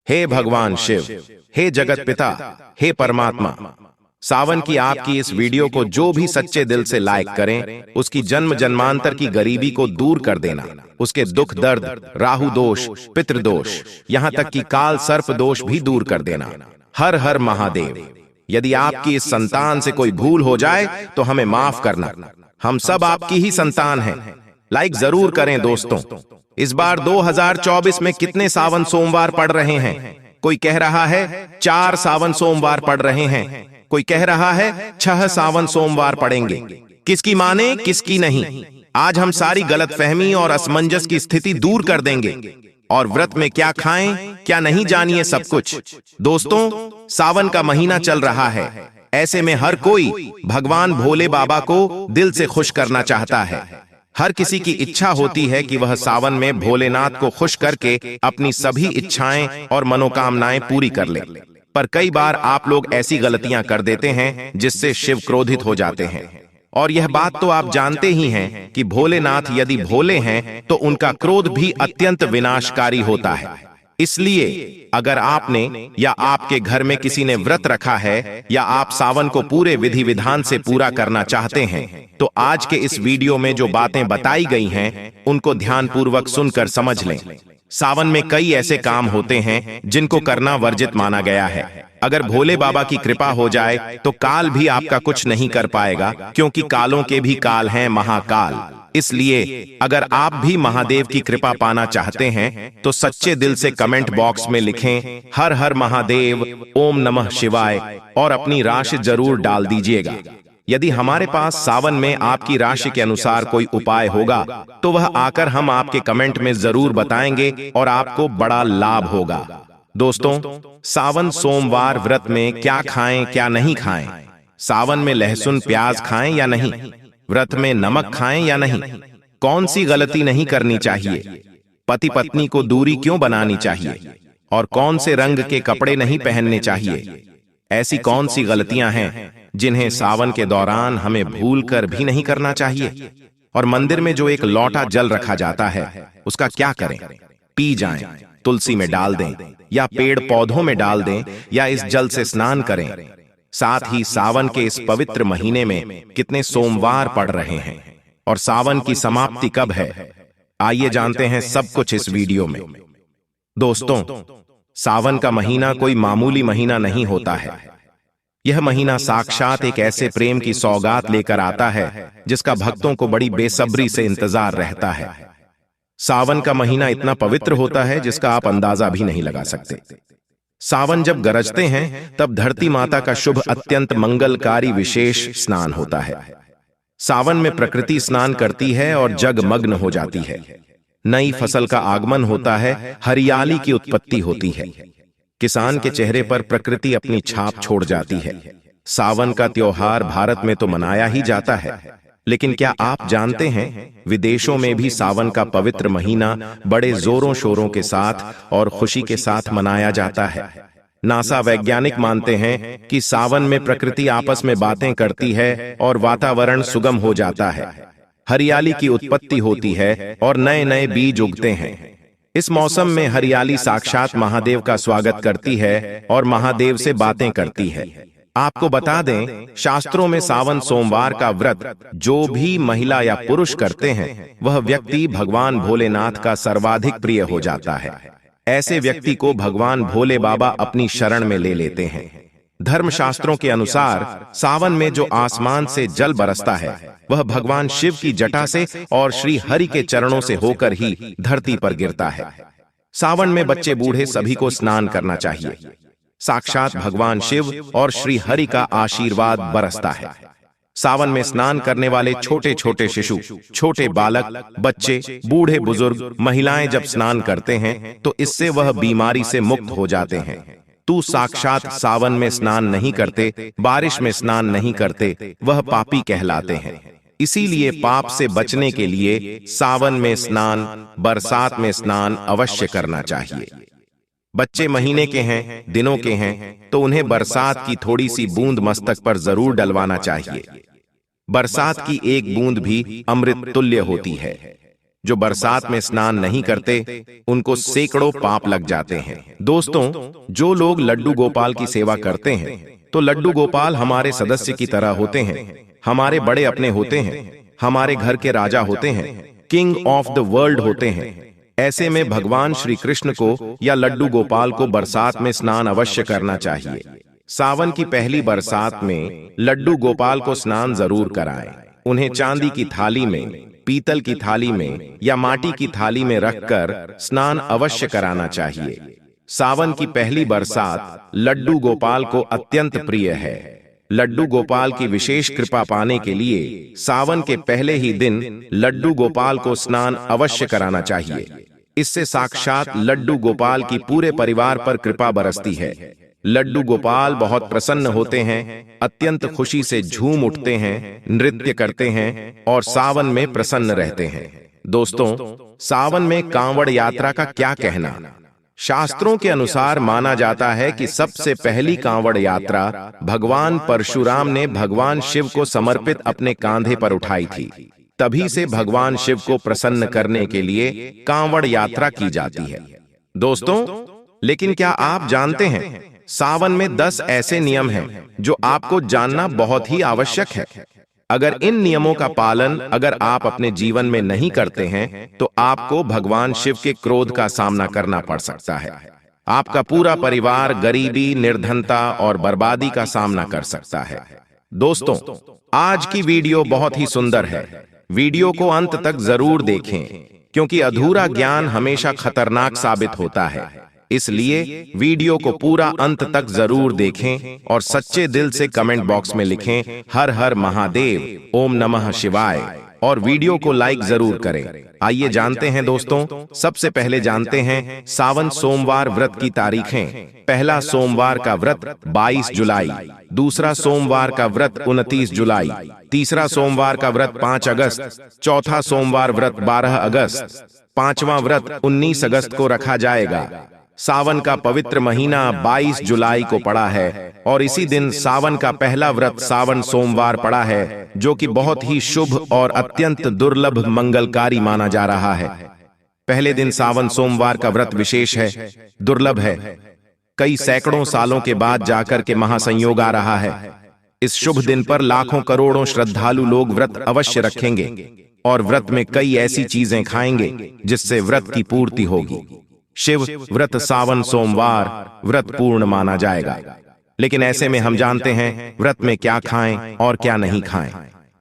हे भगवान शिव, हे जगत पिता, हे परमात्मा, सावन की आपकी इस वीडियो को जो भी सच्चे दिल से लाइक करें, उसकी जन्म जन्मांतर की गरीबी को दूर कर देना, उसके दुख दर्द, राहु दोष, पितृदोष, यहां तक कि काल सर्प दोष भी दूर कर देना। हर हर महादेव। यदि आपकी इस संतान से कोई भूल हो जाए तो हमें माफ करना, हम सब आपकी ही संतान हैं। लाइक जरूर करें दोस्तों। इस बार 2024 में कितने सावन सोमवार पड़ रहे हैं? कोई कह रहा है 4 सावन सोमवार पड़ रहे हैं, कोई कह रहा है 6 सावन सोमवार पड़ेंगे। किसकी माने किसकी नहीं। आज हम सारी गलतफहमी और असमंजस की स्थिति दूर कर देंगे और व्रत में क्या खाएं क्या नहीं जानिए सब कुछ। दोस्तों, सावन का महीना चल रहा है, ऐसे में हर कोई भगवान भोले बाबा को दिल से खुश करना चाहता है। हर किसी की इच्छा होती है कि वह सावन में भोलेनाथ को खुश करके अपनी सभी इच्छाएं और मनोकामनाएं पूरी कर ले। पर कई बार आप लोग ऐसी गलतियां कर देते हैं जिससे शिव क्रोधित हो जाते हैं। और यह बात तो आप जानते ही हैं कि भोलेनाथ यदि भोले हैं तो उनका क्रोध भी अत्यंत विनाशकारी होता है। इसलिए अगर आपने या आपके घर में किसी ने व्रत रखा है या आप सावन को पूरे विधि विधान से पूरा करना चाहते हैं तो आज के इस वीडियो में जो बातें बताई गई हैं उनको ध्यानपूर्वक सुनकर समझ लें। सावन में कई ऐसे काम होते हैं जिनको करना वर्जित माना गया है। अगर भोले बाबा की कृपा हो जाए तो काल भी आपका कुछ नहीं कर पाएगा, क्योंकि कालों के भी काल हैं महाकाल। इसलिए अगर आप भी महादेव की कृपा पाना चाहते हैं तो सच्चे दिल से कमेंट बॉक्स में लिखें हर हर महादेव, ओम नमः शिवाय और अपनी राशि जरूर डाल दीजिएगा। यदि हमारे पास सावन में आपकी राशि के अनुसार कोई उपाय होगा तो वह आकर हम आपके कमेंट में जरूर बताएंगे और आपको बड़ा लाभ होगा। दोस्तों, सावन सोमवार व्रत में क्या खाएं क्या नहीं खाएं, सावन में लहसुन प्याज खाएं या नहीं, व्रत में नमक खाएं या नहीं, कौन सी गलती नहीं करनी चाहिए, पति पत्नी को दूरी क्यों बनानी चाहिए और कौन से रंग के कपड़े नहीं पहनने चाहिए, ऐसी कौन सी गलतियां हैं जिन्हें सावन के दौरान हमें भूलकर भी नहीं करना चाहिए। और मंदिर में जो एक लौटा जल रखा जाता है उसका क्या करें? पी जाएं, तुलसी में डाल दें या पेड़ पौधों में डाल दें या इस जल से स्नान करें। साथ ही सावन के इस पवित्र महीने में कितने सोमवार पड़ रहे हैं और सावन की समाप्ति कब है, आइए जानते हैं सब कुछ इस वीडियो में। दोस्तों, सावन का महीना कोई मामूली महीना नहीं होता है। यह महीना साक्षात एक ऐसे प्रेम की सौगात लेकर आता है जिसका भक्तों को बड़ी बेसब्री से इंतजार रहता है। सावन का महीना इतना पवित्र होता है जिसका आप अंदाजा भी नहीं लगा सकते। सावन जब गरजते हैं तब धरती माता का शुभ अत्यंत मंगलकारी विशेष स्नान होता है। सावन में प्रकृति स्नान करती है और जगमग्न हो जाती है। नई फसल का आगमन होता है, हरियाली की उत्पत्ति होती है, किसान के चेहरे पर प्रकृति अपनी छाप छोड़ जाती है। सावन का त्योहार भारत में तो मनाया ही जाता है, लेकिन क्या आप जानते हैं विदेशों में भी सावन का पवित्र महीना बड़े जोरों शोरों के साथ और खुशी के साथ मनाया जाता है। नासा वैज्ञानिक मानते हैं कि सावन में प्रकृति आपस में बातें करती है और वातावरण सुगम हो जाता है, हरियाली की उत्पत्ति होती है और नए नए बीज उगते हैं। इस मौसम में हरियाली साक्षात महादेव का स्वागत करती है और महादेव से बातें करती है। आपको बता दें, शास्त्रों में सावन सोमवार का व्रत जो भी महिला या पुरुष करते हैं वह व्यक्ति भगवान भोलेनाथ का सर्वाधिक प्रिय हो जाता है। ऐसे व्यक्ति को भगवान भोले बाबा अपनी शरण में ले लेते हैं। धर्मशास्त्रों के अनुसार सावन में जो आसमान से जल बरसता है वह भगवान शिव की जटा से और श्री हरि के चरणों से होकर ही धरती पर गिरता है। सावन में बच्चे बूढ़े सभी को स्नान करना चाहिए। साक्षात भगवान शिव और श्री हरि का आशीर्वाद बरसता है। सावन में स्नान करने वाले छोटे छोटे शिशु, छोटे बालक, बच्चे, बूढ़े बुजुर्ग, महिलाएं जब स्नान करते हैं तो इससे वह बीमारी से मुक्त हो जाते हैं। तू साक्षात सावन में स्नान नहीं करते, बारिश में स्नान नहीं करते, वह पापी कहलाते हैं। इसीलिए पाप से बचने के लिए सावन में स्नान, बरसात में स्नान अवश्य करना चाहिए। बच्चे महीने के हैं, दिनों के हैं तो उन्हें बरसात की थोड़ी सी बूंद मस्तक पर जरूर डलवाना चाहिए। बरसात की एक बूंद भी अमृत तुल्य होती है। जो बरसात में स्नान नहीं करते उनको सैकड़ों पाप लग जाते हैं। दोस्तों, जो लोग लड्डू गोपाल की सेवा करते हैं तो लड्डू गोपाल हमारे सदस्य की तरह होते हैं, हमारे बड़े अपने होते हैं, हमारे घर के राजा होते हैं, किंग ऑफ द वर्ल्ड होते हैं। ऐसे में भगवान श्री कृष्ण को या लड्डू गोपाल को बरसात में स्नान अवश्य करना चाहिए। सावन की पहली बरसात में लड्डू गोपाल को स्नान जरूर कराएं। उन्हें चांदी की थाली में, पीतल की थाली में या माटी की थाली में रखकर स्नान अवश्य कराना चाहिए। सावन की पहली बरसात लड्डू गोपाल को अत्यंत प्रिय है। लड्डू गोपाल की विशेष कृपा पाने के लिए सावन के पहले ही दिन लड्डू गोपाल को स्नान अवश्य कराना चाहिए। इससे साक्षात लड्डू गोपाल की पूरे परिवार पर कृपा बरसती है। लड्डू गोपाल बहुत प्रसन्न होते हैं, अत्यंत खुशी से झूम उठते हैं, नृत्य करते हैं और सावन में प्रसन्न रहते हैं। दोस्तों, सावन में कांवड़ यात्रा का क्या कहना? शास्त्रों के अनुसार माना जाता है कि सबसे पहली कांवड़ यात्रा भगवान परशुराम ने भगवान शिव को समर्पित अपने कांधे पर उठाई थी। तभी से भगवान शिव को प्रसन्न करने के लिए कांवड़ यात्रा की जाती है। दोस्तों, लेकिन क्या आप जानते हैं सावन में 10 ऐसे नियम हैं जो आपको जानना बहुत ही आवश्यक है। अगर इन नियमों का पालन अगर आप अपने जीवन में नहीं करते हैं तो आपको भगवान शिव के क्रोध का सामना करना पड़ सकता है। आपका पूरा परिवार गरीबी, निर्धनता और बर्बादी का सामना कर सकता है। दोस्तों, आज की वीडियो बहुत ही सुंदर है। वीडियो को अंत तक जरूर देखें क्योंकि अधूरा ज्ञान हमेशा खतरनाक साबित होता है। इसलिए वीडियो को पूरा अंत तक जरूर देखें और सच्चे दिल से कमेंट बॉक्स में लिखें हर हर महादेव, ओम नमः शिवाय और वीडियो को लाइक जरूर करें। आइए जानते हैं दोस्तों, सबसे पहले जानते हैं सावन सोमवार व्रत की तारीखें। पहला सोमवार का व्रत 22 जुलाई, दूसरा सोमवार का व्रत 29 जुलाई, तीसरा सोमवार का व्रत 5 अगस्त, चौथा सोमवार व्रत 12 अगस्त, पांचवा व्रत 19 अगस्त को रखा जाएगा। सावन का पवित्र महीना 22 जुलाई को पड़ा है और इसी दिन सावन का पहला व्रत सावन सोमवार पड़ा है, जो कि बहुत ही शुभ और अत्यंत दुर्लभ मंगलकारी माना जा रहा है। पहले दिन सावन सोमवार का व्रत विशेष है, दुर्लभ है। कई सैकड़ों सालों के बाद जाकर के महासंयोग आ रहा है। इस शुभ दिन पर लाखों करोड़ों श्रद्धालु लोग व्रत अवश्य रखेंगे और व्रत में कई ऐसी चीजें खाएंगे जिससे व्रत की पूर्ति होगी। शिव व्रत सावन सोमवार व्रत पूर्ण माना जाएगा। लेकिन ऐसे में हम जानते हैं व्रत में क्या खाएं और क्या नहीं खाएं।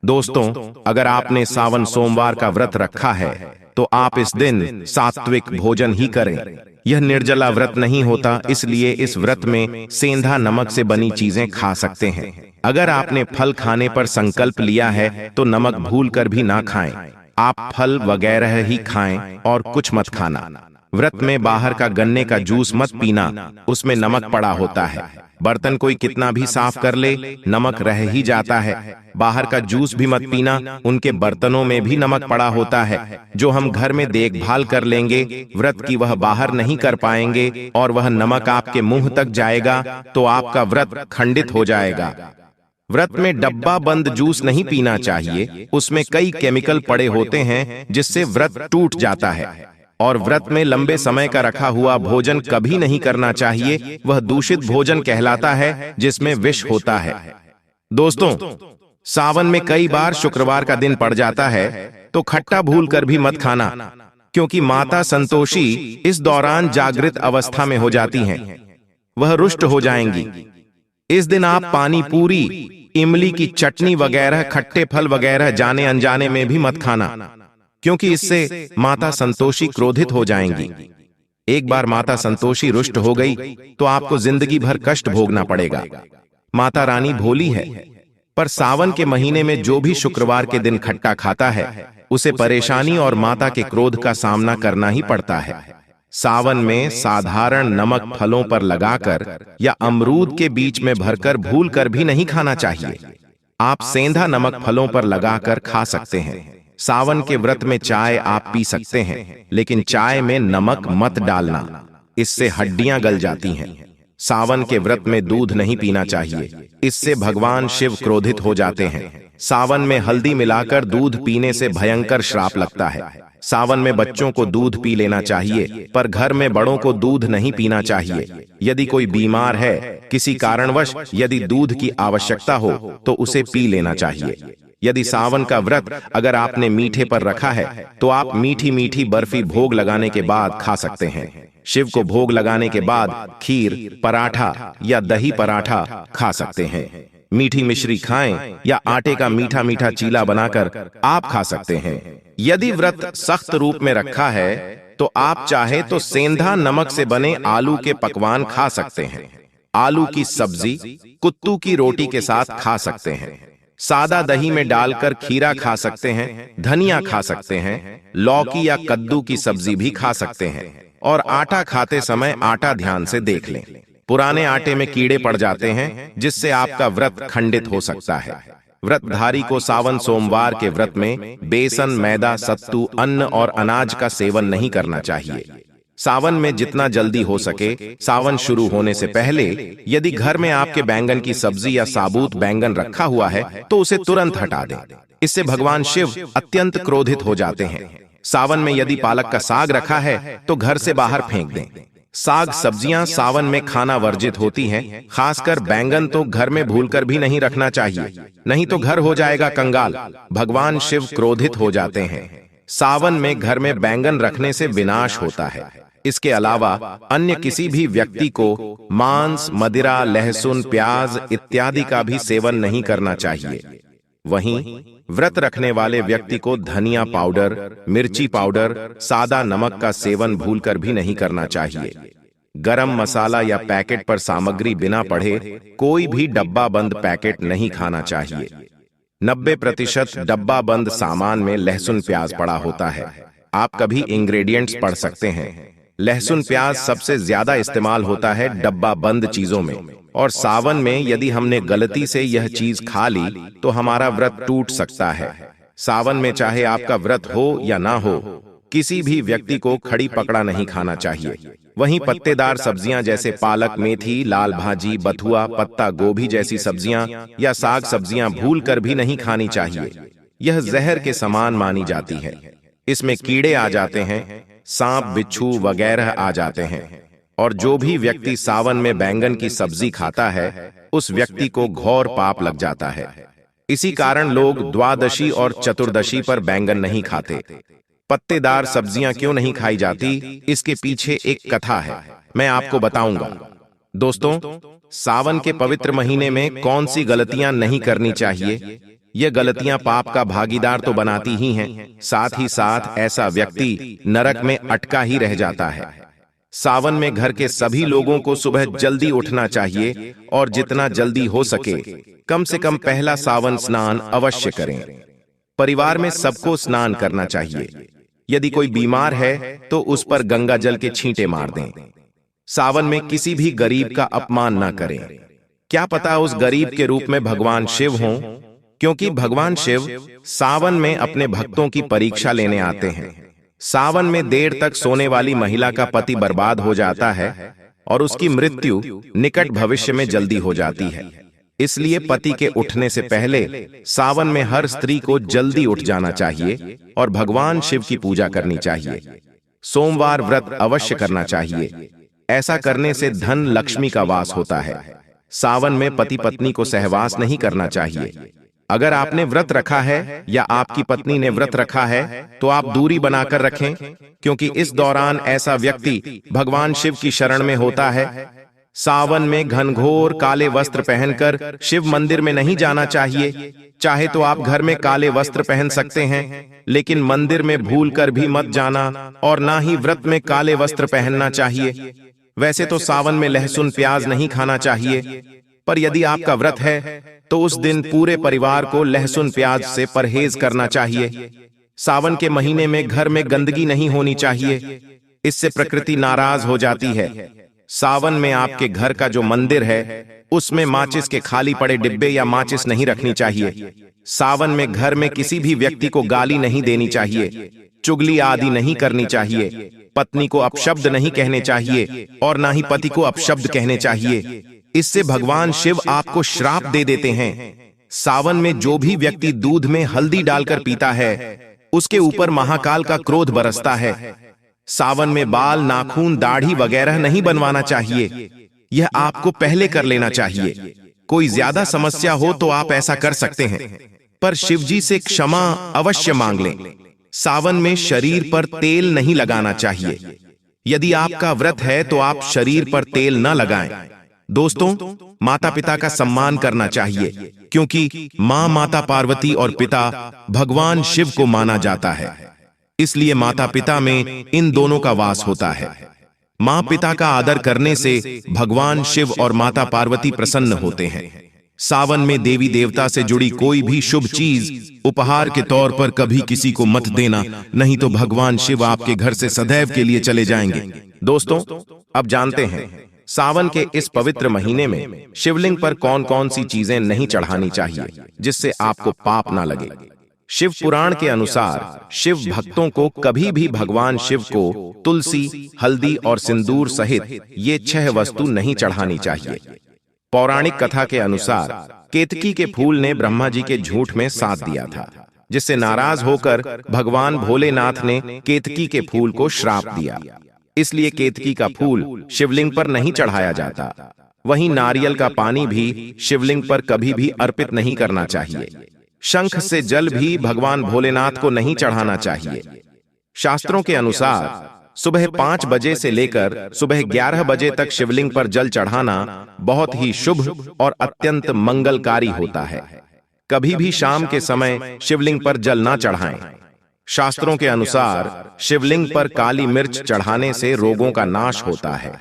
दोस्तों, अगर आपने सावन सोमवार का व्रत रखा है तो आप इस दिन सात्विक भोजन ही करें। यह निर्जला व्रत नहीं होता, इसलिए इस व्रत में सेंधा नमक से बनी चीजें खा सकते हैं। अगर आपने फल खाने पर संकल्प लिया है तो नमक भूलकर भी ना खाएं। आप फल वगैरह ही खाएं और कुछ मत खाना। व्रत में बाहर का गन्ने का जूस मत पीना, उसमें नमक पड़ा होता है। बर्तन कोई कितना भी साफ कर ले, नमक रह ही जाता है। बाहर का जूस भी मत पीना, उनके बर्तनों में भी नमक पड़ा होता है। जो हम घर में देखभाल कर लेंगे, व्रत की वह बाहर नहीं कर पाएंगे और वह नमक आपके मुंह तक जाएगा तो आपका व्रत खंडित हो जाएगा। व्रत में डब्बा बंद जूस नहीं पीना चाहिए, उसमें कई केमिकल पड़े होते हैं जिससे व्रत टूट जाता है। और व्रत में लंबे समय का रखा हुआ भोजन कभी नहीं करना चाहिए, वह दूषित भोजन कहलाता है जिसमें विष होता है। दोस्तों, सावन में कई बार शुक्रवार का दिन पड़ जाता है तो खट्टा भूलकर भी मत खाना, क्योंकि माता संतोषी इस दौरान जागृत अवस्था में हो जाती हैं, वह रुष्ट हो जाएंगी। इस दिन आप पानी पूरी, इमली की चटनी वगैरह, खट्टे फल वगैरह जाने अनजाने में भी मत खाना, क्योंकि इससे माता संतोषी क्रोधित हो जाएंगी। एक बार माता संतोषी रुष्ट हो गई तो आपको जिंदगी भर कष्ट भोगना पड़ेगा। माता रानी भोली है, पर सावन के महीने में जो भी शुक्रवार के दिन खट्टा खाता है उसे परेशानी और माता के क्रोध का सामना करना ही पड़ता है। सावन में साधारण नमक फलों पर लगाकर या अमरूद के बीच में भरकर भूलकर भी नहीं खाना चाहिए। आप सेंधा नमक फलों पर लगाकर खा सकते हैं। सावन के व्रत में चाय आप पी सकते हैं, लेकिन चाय में नमक मत डालना, इससे हड्डियां गल जाती हैं। सावन के व्रत में दूध नहीं पीना चाहिए, इससे भगवान शिव क्रोधित हो जाते हैं। सावन में हल्दी मिलाकर दूध पीने से भयंकर श्राप लगता है। सावन में बच्चों को दूध पी लेना चाहिए, पर घर में बड़ों को दूध नहीं पीना चाहिए। यदि कोई बीमार है, किसी कारणवश यदि दूध की आवश्यकता हो तो उसे पी लेना चाहिए। यदि सावन का व्रत अगर आपने मीठे पर रखा है तो आप मीठी मीठी बर्फी भोग लगाने के बाद खा सकते हैं। शिव को भोग लगाने के बाद खीर, पराठा या दही पराठा खा सकते हैं। मीठी मिश्री खाएं या आटे का मीठा मीठा चीला बनाकर आप खा सकते हैं। यदि व्रत सख्त रूप में रखा है तो आप चाहे तो सेंधा नमक से बने आलू के पकवान खा सकते हैं। आलू की सब्जी कुत्तू की रोटी के साथ खा सकते हैं। सादा दही में डालकर खीरा खा सकते हैं, धनिया खा सकते हैं, लौकी या कद्दू की सब्जी भी खा सकते हैं। और आटा खाते समय आटा ध्यान से देख लें, पुराने आटे में कीड़े पड़ जाते हैं जिससे आपका व्रत खंडित हो सकता है। व्रतधारी को सावन सोमवार के व्रत में बेसन, मैदा, सत्तू, अन्न और अनाज का सेवन नहीं करना चाहिए। सावन में जितना जल्दी हो सके, सावन शुरू होने से पहले यदि घर में आपके बैंगन की सब्जी या साबुत बैंगन रखा हुआ है तो उसे तुरंत हटा दें। इससे भगवान शिव अत्यंत क्रोधित हो जाते हैं। सावन में यदि पालक का साग रखा है तो घर से बाहर फेंक दें। साग सब्जियां सावन में खाना वर्जित होती हैं, खासकर बैंगन तो घर में भूलकर भी नहीं रखना चाहिए, नहीं तो घर हो जाएगा कंगाल। भगवान शिव क्रोधित हो जाते हैं। सावन में घर में बैंगन रखने से विनाश होता है। इसके अलावा अन्य किसी भी व्यक्ति को मांस, मदिरा, लहसुन, प्याज इत्यादि का भी सेवन नहीं करना चाहिए। वहीं व्रत रखने वाले व्यक्ति को धनिया पाउडर, मिर्ची पाउडर, सादा नमक का सेवन भूलकर भी नहीं करना चाहिए। गरम मसाला या पैकेट पर सामग्री बिना पढ़े कोई भी डब्बा बंद पैकेट नहीं खाना चाहिए। 90% डब्बा बंद सामान में लहसुन प्याज पड़ा होता है। आप कभी इंग्रेडिएंट्स पढ़ सकते हैं। लहसुन प्याज सबसे ज्यादा इस्तेमाल होता है डब्बा बंद चीजों में, और सावन में यदि हमने गलती से यह चीज खा ली तो हमारा व्रत टूट सकता है। सावन में चाहे आपका व्रत हो या ना हो, किसी भी व्यक्ति को खड़ी पकड़ा नहीं खाना चाहिए। वहीं पत्तेदार सब्जियां जैसे पालक, मेथी, लाल भाजी, बथुआ, पत्ता गोभी जैसी सब्जियां या साग सब्जियां भूल कर भी नहीं खानी चाहिए। यह जहर के समान मानी जाती है। इसमें कीड़े आ जाते हैं, सांप, बिच्छू वगैरह आ जाते हैं। और जो भी व्यक्ति सावन में बैंगन की सब्जी खाता है उस व्यक्ति को घोर पाप लग जाता है। इसी कारण लोग द्वादशी और चतुर्दशी पर बैंगन नहीं खाते। पत्तेदार सब्जियां क्यों नहीं खाई जाती, इसके पीछे एक कथा है, मैं आपको बताऊंगा। दोस्तों, सावन के पवित्र महीने में कौन सी गलतियां नहीं करनी चाहिए? ये गलतियां पाप का भागीदार तो बनाती ही हैं, साथ ही साथ ऐसा व्यक्ति नरक में अटका ही रह जाता है। सावन में घर के सभी लोगों को सुबह जल्दी उठना चाहिए और जितना जल्दी हो सके कम से कम पहला सावन स्नान अवश्य करें। परिवार में सबको स्नान करना चाहिए। यदि कोई बीमार है तो उस पर गंगा जल के छींटे मार दें। सावन में किसी भी गरीब का अपमान ना करें। क्या पता उस गरीब के रूप में भगवान शिव हों, क्योंकि भगवान शिव सावन में अपने भक्तों की परीक्षा लेने आते हैं। सावन में देर तक सोने वाली महिला का पति बर्बाद हो जाता है और उसकी मृत्यु निकट भविष्य में जल्दी हो जाती है। इसलिए पति के उठने से पहले सावन में हर स्त्री को जल्दी उठ जाना चाहिए और भगवान शिव की पूजा करनी चाहिए। सोमवार व्रत अवश्य करना चाहिए। ऐसा करने से धन लक्ष्मी का वास होता है। सावन में पति पत्नी को सहवास नहीं करना चाहिए। अगर आपने व्रत रखा है या आपकी पत्नी ने व्रत रखा है तो आप दूरी बनाकर रखें, क्योंकि इस दौरान ऐसा व्यक्ति भगवान शिव की शरण में होता है। सावन में घनघोर काले वस्त्र पहनकर शिव मंदिर में नहीं जाना चाहिए। चाहे तो आप घर में काले वस्त्र पहन सकते हैं, लेकिन मंदिर में भूलकर भी मत जाना और ना ही व्रत में काले वस्त्र पहनना चाहिए। वैसे तो सावन में लहसुन प्याज नहीं खाना चाहिए, पर यदि आपका व्रत है तो उस दिन पूरे परिवार को लहसुन प्याज से परहेज करना चाहिए। सावन के महीने में घर में गंदगी नहीं होनी चाहिए, इससे प्रकृति नाराज हो जाती है। सावन में आपके घर का जो मंदिर है उसमें माचिस के खाली पड़े डिब्बे या माचिस नहीं रखनी चाहिए। सावन में घर में किसी भी व्यक्ति को गाली नहीं देनी चाहिए, चुगली आदि नहीं करनी चाहिए। पत्नी को अपशब्द नहीं कहने चाहिए और ना ही पति को अपशब्द कहने चाहिए, इससे भगवान शिव आपको श्राप दे देते हैं। सावन में जो भी व्यक्ति दूध में हल्दी डालकर पीता है उसके ऊपर महाकाल का क्रोध बरसता है। सावन में बाल, नाखून, दाढ़ी वगैरह नहीं बनवाना चाहिए, यह आपको पहले कर लेना चाहिए। कोई ज्यादा समस्या हो तो आप ऐसा कर सकते हैं, पर शिवजी से क्षमा अवश्य मांग लें। सावन में शरीर पर तेल नहीं लगाना चाहिए। यदि आपका व्रत है तो आप शरीर पर तेल न लगाएं। दोस्तों, माता पिता का सम्मान करना चाहिए, क्योंकि मां माता पार्वती और पिता भगवान शिव को माना जाता है, इसलिए माता पिता में इन दोनों का वास होता है। मां पिता का आदर करने से भगवान शिव और माता पार्वती प्रसन्न होते हैं। सावन में देवी देवता से जुड़ी कोई भी शुभ चीज उपहार के तौर पर कभी किसी को मत देना, नहीं तो भगवान शिव आपके घर से सदैव के लिए चले जाएंगे। दोस्तों, अब जानते हैं सावन के इस पवित्र महीने में शिवलिंग पर कौन कौन सी चीजें नहीं चढ़ानी चाहिए जिससे आपको पाप ना लगे। शिव पुराण के अनुसार शिव भक्तों को कभी भी भगवान शिव को तुलसी, हल्दी और सिंदूर सहित ये 6 वस्तु नहीं चढ़ानी चाहिए। पौराणिक कथा के अनुसार केतकी के फूल ने ब्रह्मा जी के झूठ में साथ दिया था, जिससे नाराज होकर भगवान भोलेनाथ ने केतकी के फूल को श्राप दिया। इसलिए केतकी का फूल शिवलिंग पर नहीं चढ़ाया जाता। वहीं नारियल का पानी भी शिवलिंग पर कभी भी अर्पित नहीं करना चाहिए। शंख से जल भी भगवान भोलेनाथ को नहीं चढ़ाना चाहिए। शास्त्रों के अनुसार सुबह 5 बजे से लेकर सुबह 11 बजे तक शिवलिंग पर जल चढ़ाना बहुत ही शुभ और अत्यंत मंगलकारी होता है। कभी भी शाम के समय शिवलिंग पर जल ना चढ़ाएं। शास्त्रों के अनुसार शिवलिंग पर काली मिर्च चढ़ाने से रोगों का नाश होता है।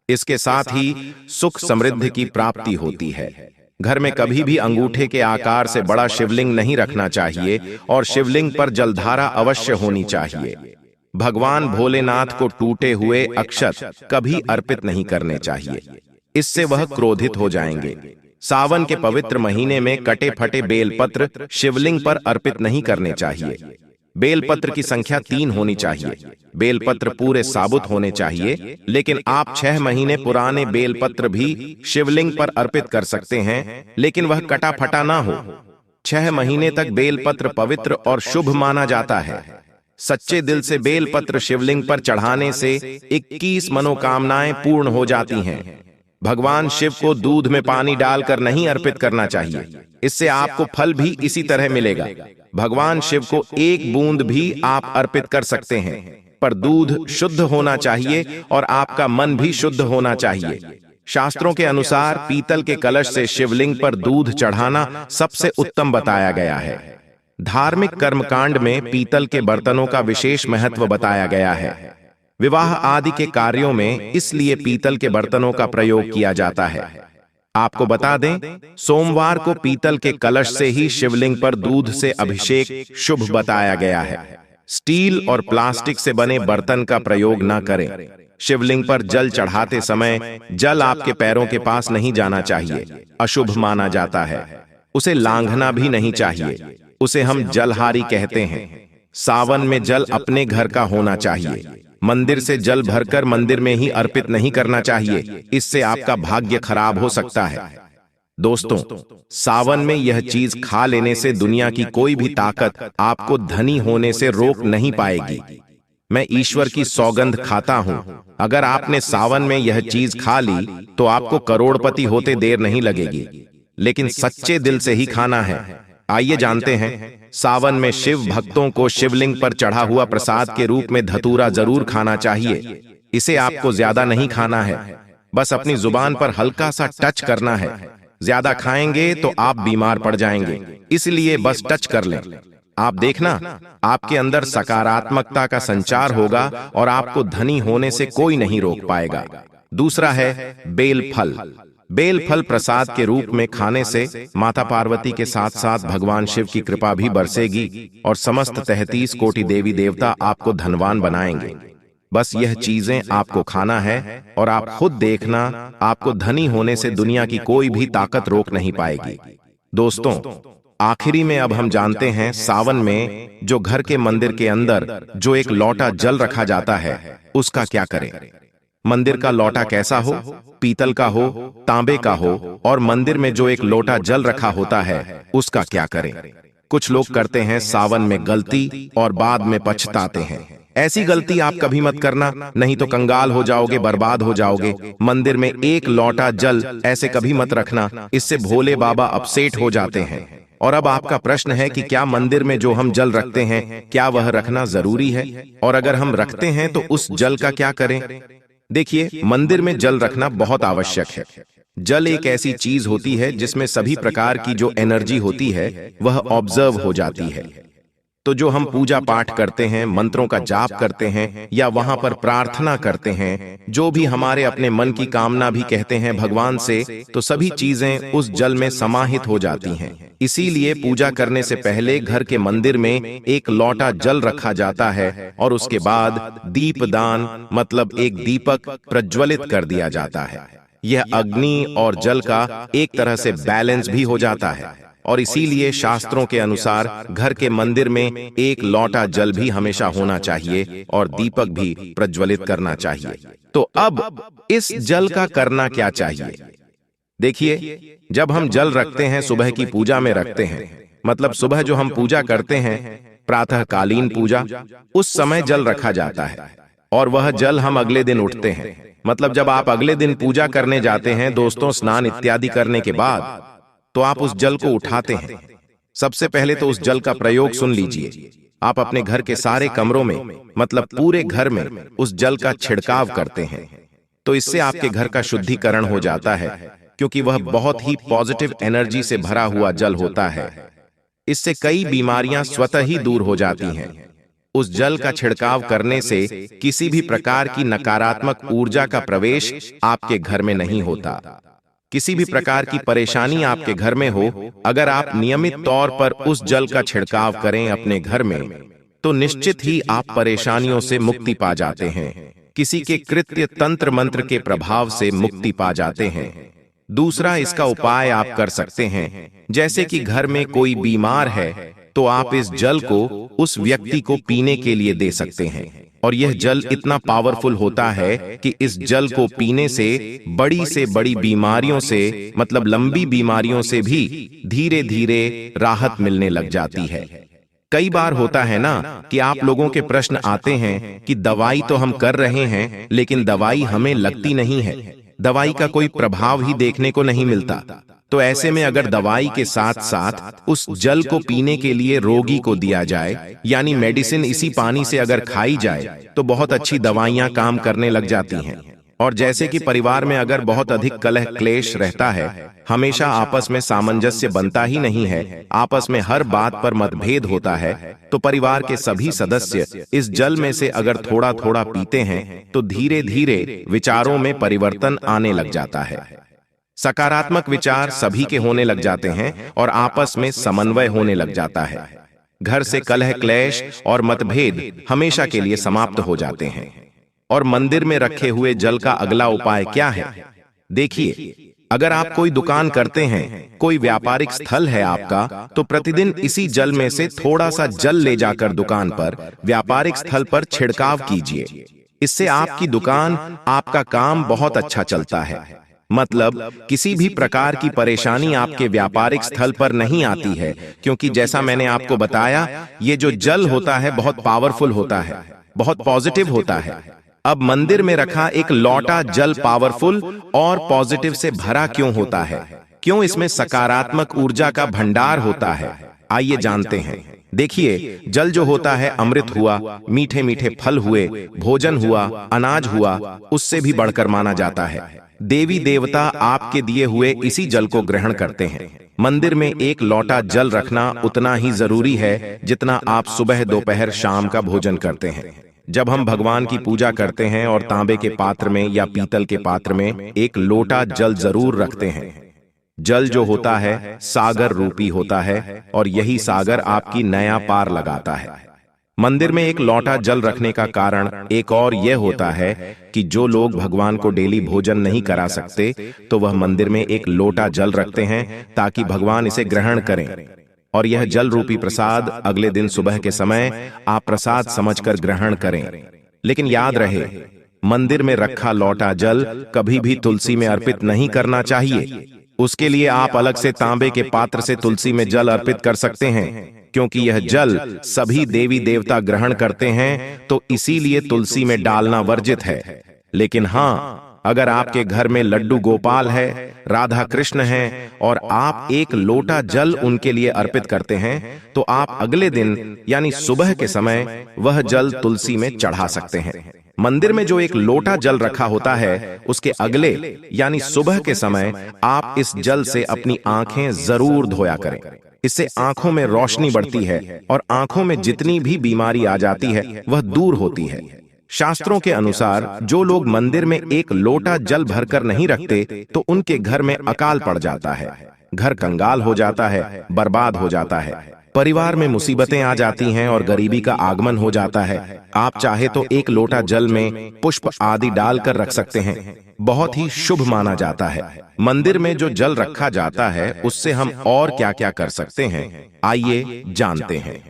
इसके साथ ही सुख समृद्धि की प्राप्ति होती है। घर में कभी भी अंगूठे के आकार से बड़ा शिवलिंग नहीं रखना चाहिए और शिवलिंग पर जलधारा अवश्य होनी चाहिए। भगवान भोलेनाथ को टूटे हुए अक्षत कभी अर्पित नहीं करने चाहिए, इससे वह क्रोधित हो जाएंगे। सावन के पवित्र महीने में कटे फटे बेलपत्र शिवलिंग पर अर्पित नहीं करने चाहिए। बेलपत्र की संख्या 3 होनी चाहिए। बेलपत्र पूरे साबुत होने चाहिए, लेकिन आप 6 महीने पुराने बेलपत्र भी शिवलिंग पर अर्पित कर सकते हैं, लेकिन वह कटा फटा ना हो। 6 महीने तक बेलपत्र पवित्र और शुभ माना जाता है। सच्चे दिल से बेलपत्र शिवलिंग पर चढ़ाने से 21 मनोकामनाएं पूर्ण हो जाती हैं। भगवान शिव को दूध में पानी डालकर नहीं अर्पित करना चाहिए, इससे आपको फल भी इसी तरह मिलेगा। भगवान शिव को 1 बूंद भी आप अर्पित कर सकते हैं, पर दूध शुद्ध होना चाहिए और आपका मन भी शुद्ध होना चाहिए। शास्त्रों के अनुसार पीतल के कलश से शिवलिंग पर दूध चढ़ाना सबसे उत्तम बताया गया है। धार्मिक कर्मकांड में पीतल के बर्तनों का विशेष महत्व बताया गया है। विवाह आदि के कार्यों में इसलिए पीतल के बर्तनों का प्रयोग किया जाता है। आपको बता दें, सोमवार को पीतल के कलश से ही शिवलिंग पर दूध से अभिषेक शुभ बताया गया है। स्टील और प्लास्टिक से बने बर्तन का प्रयोग न करें। शिवलिंग पर जल चढ़ाते समय जल आपके पैरों के पास नहीं जाना चाहिए, अशुभ माना जाता है। उसे लांघना भी नहीं चाहिए, उसे हम जलहारी कहते हैं। सावन में जल अपने घर का होना चाहिए। मंदिर से जल भरकर मंदिर में ही अर्पित नहीं करना चाहिए, इससे आपका भाग्य खराब हो सकता है। दोस्तों, सावन में यह चीज खा लेने से दुनिया की कोई भी ताकत आपको धनी होने से रोक नहीं पाएगी। मैं ईश्वर की सौगंध खाता हूं, अगर आपने सावन में यह चीज खा ली तो आपको करोड़पति होते देर नहीं लगेगी, लेकिन सच्चे दिल से ही खाना है। आइए जानते हैं, सावन में शिव भक्तों को शिवलिंग पर चढ़ा हुआ प्रसाद के रूप में धतूरा जरूर खाना चाहिए। इसे आपको ज्यादा नहीं खाना है, बस अपनी जुबान पर हल्का सा टच करना है। ज्यादा खाएंगे तो आप बीमार पड़ जाएंगे, इसलिए बस टच कर लें। आप देखना, आपके अंदर सकारात्मकता का संचार होगा और आपको धनी होने से कोई नहीं रोक पाएगा। दूसरा है बेल फल। बेल फल प्रसाद के रूप में खाने से माता पार्वती के साथ साथ भगवान शिव की कृपा भी बरसेगी और समस्त 33 कोटि देवी देवता आपको धनवान बनाएंगे। बस यह चीजें आपको खाना है और आप खुद देखना, आपको धनी होने से दुनिया की कोई भी ताकत रोक नहीं पाएगी। दोस्तों, आखिरी में अब हम जानते हैं सावन में जो घर के मंदिर के अंदर जो एक लोटा जल रखा जाता है उसका क्या करें। मंदिर का लोटा कैसा हो, पीतल का हो, तांबे का हो, और मंदिर में जो एक लोटा जल रखा होता है उसका क्या करें। कुछ लोग करते हैं सावन में गलती और बाद में पछताते हैं। ऐसी गलती आप कभी मत करना, नहीं तो कंगाल हो जाओगे, बर्बाद हो जाओगे। मंदिर में एक लोटा जल ऐसे कभी मत रखना, इससे भोले बाबा अपसेट हो जाते हैं। और अब आपका प्रश्न है कि क्या मंदिर में जो हम जल रखते हैं क्या वह रखना जरूरी है, और अगर हम रखते हैं तो उस जल का क्या करें। देखिए, मंदिर में जल रखना बहुत आवश्यक है। जल एक ऐसी चीज होती है जिसमें सभी प्रकार की जो एनर्जी होती है वह ऑब्जर्व हो जाती है। तो जो हम पूजा पाठ करते हैं, मंत्रों का जाप करते हैं या वहां पर प्रार्थना करते हैं, जो भी हमारे अपने मन की कामना भी कहते हैं भगवान से, तो सभी चीजें उस जल में समाहित हो जाती हैं। इसीलिए पूजा करने से पहले घर के मंदिर में एक लोटा जल रखा जाता है और उसके बाद दीपदान मतलब एक दीपक प्रज्वलित कर दिया जाता है। यह अग्नि और जल का एक तरह से बैलेंस भी हो जाता है, और इसीलिए शास्त्रों के अनुसार घर के मंदिर में एक लोटा जल भी हमेशा होना चाहिए और दीपक भी प्रज्वलित करना चाहिए। तो अब इस जल का करना क्या चाहिए। देखिए, जब हम जल रखते हैं सुबह की पूजा में रखते हैं, मतलब सुबह जो हम पूजा करते हैं प्रातःकालीन पूजा, उस समय जल रखा जाता है और वह जल हम अगले दिन उठते हैं, मतलब जब आप अगले दिन पूजा करने जाते हैं दोस्तों, स्नान इत्यादि करने के बाद, तो आप उस जल को उठाते हैं। सबसे पहले तो उस जल का प्रयोग सुन लीजिए। आप अपने घर के सारे कमरों में मतलब पूरे घर में उस जल का छिड़काव करते हैं, तो इससे आपके घर का शुद्धिकरण हो जाता है, क्योंकि वह बहुत ही पॉजिटिव एनर्जी से भरा हुआ जल होता है। इससे कई बीमारियां स्वतः ही दूर हो जाती हैं। उस जल का छिड़काव करने से किसी भी प्रकार की नकारात्मक ऊर्जा का प्रवेश आपके घर में नहीं होता। किसी भी प्रकार की परेशानी आपके घर में हो, अगर आप नियमित तौर पर उस जल का छिड़काव करें अपने घर में, तो निश्चित ही आप परेशानियों से मुक्ति पा जाते हैं। किसी के कृत्य तंत्र मंत्र के प्रभाव से मुक्ति पा जाते हैं। दूसरा इसका उपाय आप कर सकते हैं, जैसे कि घर में कोई बीमार है तो आप इस जल को उस व्यक्ति को पीने के लिए दे सकते हैं। और यह जल इतना पावरफुल होता है कि इस जल को पीने से बड़ी बीमारियों से मतलब लंबी बीमारियों से भी धीरे धीरे राहत मिलने लग जाती है। कई बार होता है ना कि आप लोगों के प्रश्न आते हैं कि दवाई तो हम कर रहे हैं लेकिन दवाई हमें लगती नहीं है, दवाई का कोई प्रभाव ही देखने को नहीं मिलता। तो ऐसे में अगर दवाई के साथ साथ उस जल को पीने के लिए रोगी को दिया जाए, यानी मेडिसिन इसी पानी से अगर खाई जाए, तो बहुत अच्छी दवाइयां काम करने लग जाती हैं। और जैसे कि परिवार में अगर बहुत अधिक कलह क्लेश रहता है, हमेशा आपस में सामंजस्य बनता ही नहीं है, आपस में हर बात पर मतभेद होता है, तो परिवार के सभी सदस्य इस जल में से अगर थोड़ा थोड़ा पीते हैं तो धीरे धीरे विचारों में परिवर्तन आने लग जाता है। सकारात्मक विचार सभी के होने लग जाते हैं और आपस में समन्वय होने लग जाता है। घर से कलह क्लेश और मतभेद हमेशा के लिए समाप्त हो जाते हैं। और मंदिर में रखे हुए जल का अगला उपाय क्या है। देखिए, अगर आप कोई दुकान करते हैं, कोई व्यापारिक स्थल है आपका, तो प्रतिदिन इसी जल में से थोड़ा सा जल ले जाकर दुकान पर व्यापारिक स्थल पर छिड़काव कीजिए। इससे आपकी दुकान, आपका काम बहुत अच्छा चलता है। मतलब किसी भी प्रकार की परेशानी आपके व्यापारिक स्थल पर नहीं आती है, क्योंकि जैसा मैंने आपको बताया, ये जो जल होता है बहुत पावरफुल होता है, बहुत पॉजिटिव होता है। अब मंदिर में रखा एक लोटा जल पावरफुल और पॉजिटिव से भरा क्यों होता है, क्यों इसमें सकारात्मक ऊर्जा का भंडार होता है, आइए जानते हैं। देखिए, जल जो होता है अमृत हुआ, मीठे मीठे फल हुए, भोजन हुआ, अनाज हुआ, उससे भी बढ़कर माना जाता है। देवी देवता आपके दिए हुए इसी जल को ग्रहण करते हैं। मंदिर में एक लोटा जल रखना उतना ही जरूरी है जितना आप सुबह दोपहर शाम का भोजन करते हैं। जब हम भगवान की पूजा करते हैं और तांबे के पात्र में या पीतल के पात्र में एक लोटा जल जरूर रखते हैं। जल जो होता है सागर रूपी होता है और यही सागर आपकी नया पार लगाता है। मंदिर में एक लोटा जल रखने का कारण एक और यह होता है कि जो लोग भगवान को डेली भोजन नहीं करा सकते, तो वह मंदिर में एक लोटा जल रखते हैं ताकि भगवान इसे ग्रहण करें। और यह जल रूपी प्रसाद अगले दिन सुबह के समय आप प्रसाद समझकर ग्रहण करें। लेकिन याद रहे, मंदिर में रखा लौटा जल कभी भी तुलसी में अर्पित नहीं करना चाहिए। उसके लिए आप अलग से तांबे के पात्र से तुलसी में जल अर्पित कर सकते हैं, क्योंकि यह जल सभी देवी देवता ग्रहण करते हैं, तो इसीलिए तुलसी में डालना वर्जित है। लेकिन हाँ, अगर आपके घर में लड्डू गोपाल है, राधा कृष्ण है और आप एक लोटा जल उनके लिए अर्पित करते हैं, तो आप अगले दिन यानी सुबह के समय वह जल तुलसी में चढ़ा सकते हैं। मंदिर में जो एक लोटा जल रखा होता है, उसके अगले यानी सुबह के समय आप इस जल से अपनी आंखें जरूर धोया करें। इससे आंखों में रोशनी बढ़ती है और आंखों में जितनी भी बीमारी आ जाती है वह दूर होती है। शास्त्रों के अनुसार जो लोग मंदिर में एक लोटा जल भरकर नहीं रखते, तो उनके घर में अकाल पड़ जाता है, घर कंगाल हो जाता है, बर्बाद हो जाता है, परिवार में मुसीबतें आ जाती हैं और गरीबी का आगमन हो जाता है। आप चाहे तो एक लोटा जल में पुष्प आदि डालकर रख सकते हैं, बहुत ही शुभ माना जाता है। मंदिर में जो जल रखा जाता है उससे हम और क्या क्या कर सकते हैं, आइए जानते हैं।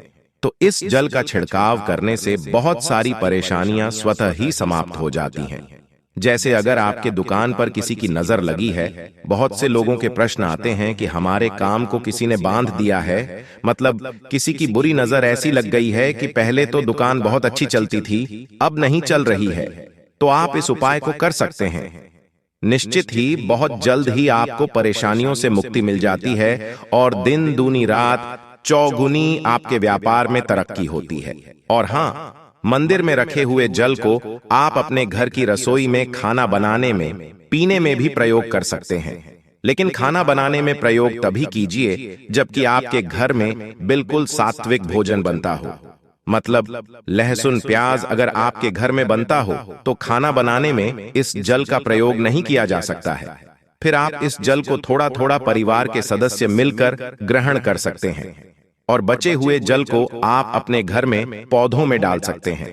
तो इस जल का छिड़काव करने से बहुत सारी परेशानियां स्वतः ही समाप्त हो जाती हैं। जैसे अगर आपके दुकान पर किसी की नजर लगी है, बहुत से लोगों के प्रश्न आते हैं कि हमारे काम को किसी ने बांध दिया है, मतलब किसी की बुरी नजर ऐसी लग गई है कि पहले तो दुकान बहुत अच्छी चलती थी, अब नहीं चल रही है। तो आप इस उपाय को कर सकते हैं। निश्चित ही बहुत जल्द ही आपको परेशानियों से मुक्ति मिल जाती है और दिन दूनी रात चौगुनी आपके व्यापार में तरक्की होती है। और हाँ, मंदिर में रखे हुए जल को आप अपने घर की रसोई में खाना बनाने में, पीने में भी प्रयोग कर सकते हैं। लेकिन खाना बनाने में प्रयोग तभी कीजिए जबकि आपके घर में बिल्कुल सात्विक भोजन बनता हो। मतलब लहसुन प्याज अगर आपके घर में बनता हो तो खाना बनाने में इस जल का प्रयोग नहीं किया जा सकता है। फिर आप इस जल को थोड़ा थोड़ा परिवार के सदस्य मिलकर ग्रहण कर सकते हैं और बचे हुए जल को आप अपने घर में पौधों में डाल सकते हैं।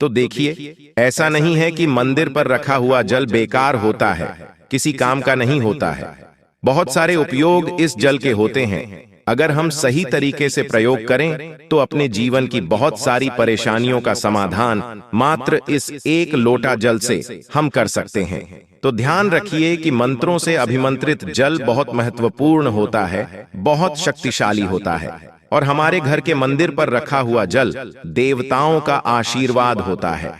तो देखिए, ऐसा नहीं है कि मंदिर पर रखा हुआ जल बेकार होता है, किसी काम का नहीं होता है। बहुत सारे उपयोग इस जल के होते हैं। अगर हम सही तरीके से प्रयोग करें तो अपने जीवन की बहुत सारी परेशानियों का समाधान मात्र इस एक लोटा जल से हम कर सकते हैं। तो ध्यान रखिए कि मंत्रों से अभिमंत्रित जल बहुत महत्वपूर्ण होता है, बहुत शक्तिशाली होता है और हमारे घर के मंदिर पर रखा हुआ जल देवताओं का आशीर्वाद होता है,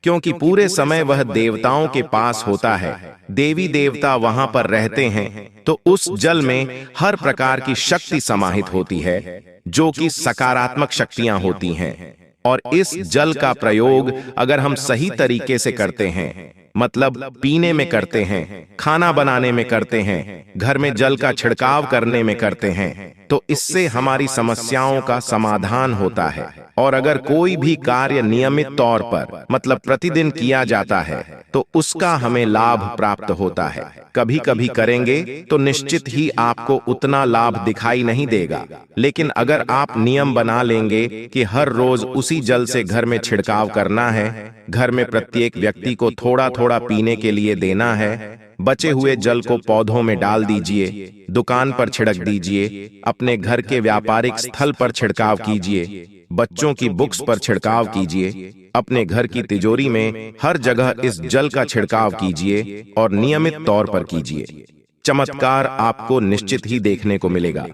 क्योंकि पूरे समय वह देवताओं के पास होता है। देवी देवता वहां पर रहते हैं, तो उस जल में हर प्रकार की शक्ति समाहित होती है, जो कि सकारात्मक शक्तियां होती हैं। और इस जल का प्रयोग अगर हम सही तरीके से करते हैं, मतलब पीने में करते हैं, खाना बनाने में करते हैं, घर में जल का छिड़काव करने में करते हैं, तो इससे हमारी समस्याओं का समाधान होता है। और अगर कोई भी कार्य नियमित तौर पर मतलब प्रतिदिन किया जाता है तो उसका हमें लाभ प्राप्त होता है। कभी कभी करेंगे तो निश्चित ही आपको उतना लाभ दिखाई नहीं देगा, लेकिन अगर आप नियम बना लेंगे कि हर रोज उसी जल से घर में छिड़काव करना है, घर में प्रत्येक व्यक्ति को थोड़ा थोड़ा पीने के लिए देना है, बचे हुए जल को पौधों में डाल दीजिए, दुकान पर छिड़क दीजिए, अपने घर के व्यापारिक स्थल पर छिड़काव कीजिए, बच्चों की बुक्स पर छिड़काव कीजिए, अपने घर की तिजोरी में हर जगह इस जल का छिड़काव कीजिए और नियमित तौर पर कीजिए। चमत्कार आपको निश्चित ही देखने को मिलेगा।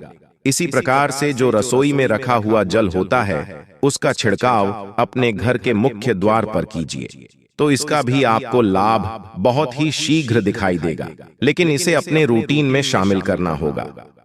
इसी प्रकार से जो रसोई में रखा हुआ जल होता है, उसका छिड़काव अपने घर के मुख्य द्वार पर कीजिए, तो इसका भी आपको लाभ बहुत ही शीघ्र दिखाई देगा। लेकिन इसे अपने रूटीन में शामिल करना होगा,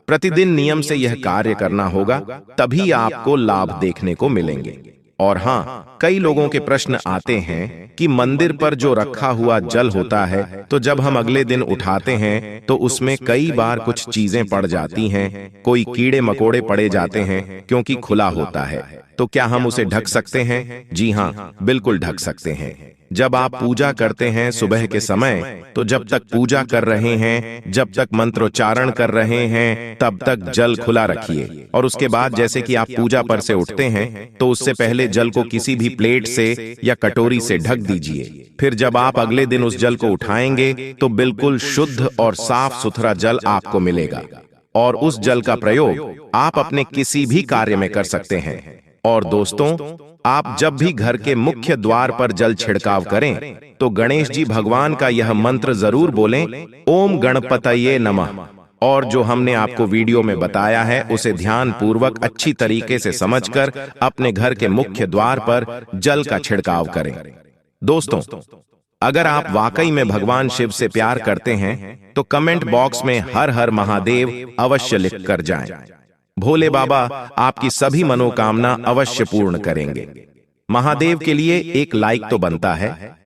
प्रतिदिन नियम से यह कार्य करना होगा, तभी आपको लाभ देखने को मिलेंगे। और हाँ, कई लोगों के प्रश्न आते हैं कि मंदिर पर जो रखा हुआ जल होता है, तो जब हम अगले दिन उठाते हैं तो उसमें कई बार कुछ चीजें पड़ जाती हैं, कोई कीड़े मकोड़े पड़े जाते हैं क्योंकि खुला होता है। तो क्या हम उसे ढक सकते हैं? जी हाँ, बिल्कुल ढक सकते हैं। जब आप पूजा करते हैं सुबह के समय, तो जब तक पूजा कर रहे हैं, जब तक मंत्रोच्चारण कर रहे हैं, तब तक जल खुला रखिए। और उसके बाद जैसे कि आप पूजा पर से उठते हैं, तो उससे पहले जल को किसी भी प्लेट से या कटोरी से ढक दीजिए। फिर जब आप अगले दिन उस जल को उठाएंगे तो बिल्कुल शुद्ध और साफ सुथरा जल आपको मिलेगा। और उस जल का प्रयोग आप अपने किसी भी कार्य में कर सकते हैं। और दोस्तों, आप जब भी घर के मुख्य द्वार पर जल छिड़काव करें तो गणेश जी भगवान का यह मंत्र जरूर बोलें, ओम गणपतये नमः। और जो हमने आपको वीडियो में बताया है उसे ध्यान पूर्वक अच्छी तरीके से समझकर अपने घर के मुख्य द्वार पर जल का छिड़काव करें। दोस्तों, अगर आप वाकई में भगवान शिव से प्यार करते हैं तो कमेंट बॉक्स में हर हर महादेव अवश्य लिख कर जाएं। भोले बाबा आपकी सभी मनोकामना अवश्य पूर्ण करेंगे। महादेव के लिए एक लाइक तो बनता है।